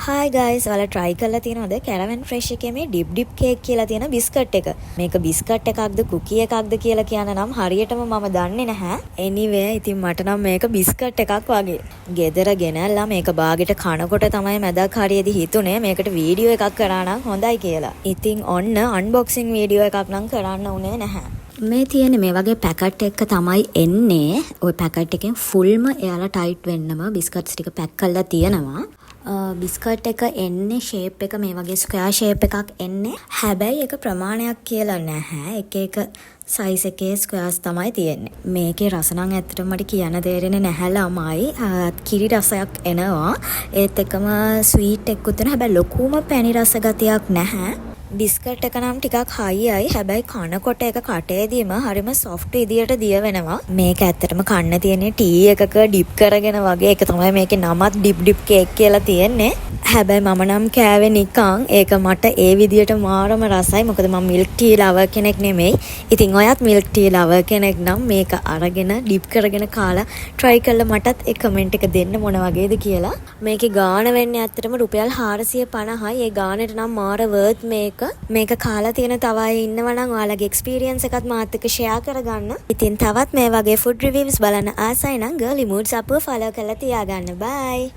Hi guys, ඔයාලා try කරලා තියෙනවද Caravan Fresh එකේ මේ dip cake කියලා තියෙන බිස්කට් එක? මේක බිස්කට් එකක්ද cookie එකක්ද කියලා කියන නම් හරියටම මම දන්නේ නැහැ. Anyway, ඉතින් මට නම් මේක බිස්කට් එකක් වගේ. ගෙදර ගෙනල්ලා මේක බාගෙට කනකොට තමයි මැදක් හරියදී හිතුනේ මේකට වීඩියෝ එකක් කරා නම් හොඳයි කියලා. ඉතින් ඔන්න unboxing වීඩියෝ එකක් නම් කරන්න උනේ නැහැ. මේ තියෙන්නේ මේ වගේ පැකට් එකක තමයි එන්නේ. ওই පැකට් එකෙන් ෆුල්ම එයාලා ටයිට් වෙන්නම බිස්කට්ස් ටික පැක් කරලා තියෙනවා. බිස්කට් එක එන්නේ ෂේප් එක මේ වගේ ස්ක්වයර් ෂේප් එකක් එන්නේ. හැබැයි ඒක ප්‍රමාණයක් කියලා නැහැ. එක සයිස් එකේ ස්ක්වයර්ස් තමයි තියෙන්නේ. මේකේ රස නම් ඇත්තටම මට කියන්න තේරෙන්නේ නැහැ ළමයි. කිරි රසයක් එනවා. ඒත් එකම ස්වීට් එකකුත් වෙනවා. හැබැයි ලොකුම පැණි රස ගතියක් නැහැ. බිස්කට් එක නම් ටිකක් හයියි. හැබැයි කනකොට එක කටේදීම හරිම සොෆ්ට් විදියට දිය වෙනවා. මේක ඇත්තටම කන්න තියෙන්නේ ටී එකක ඩිප් කරගෙන වගේ. ඒක තමයි මේකේ නමත් ඩිප් කේක් කියලා තියෙන්නේ. හැබැයි මම නම් කෑවේ නිකන්. ඒක මට ඒ විදියට මාරම රසයි. මොකද මම මිල්ක් ටී ලවර් කෙනෙක් නෙමෙයි. ඉතින් ඔයත් මිල්ක් ටී ලවර් කෙනෙක් නම් මේක අරගෙන ඩිප් කරගෙන කාලා try කරලා මටත් ඒ කමෙන්ට් එක දෙන්න මොන වගේද කියලා. මේකේ ගාණ වෙන්නේ ඇත්තටම රුපියල් 450යි. ඒ ගාණට නම් මාර worth මේක කාලා තියෙන තව අය ඉන්නවා නම් ඔයාලගේ එක්ස්පීරියන්ස් එකත් මාත් එක්ක ෂෙයා කරගන්න. ඉතින් තවත් මේ වගේ ෆුඩ් රිවිව්ස් බලන්න ආසයි නම් Girly Moods අපව ෆලෝ කරලා තියාගන්න. බයි.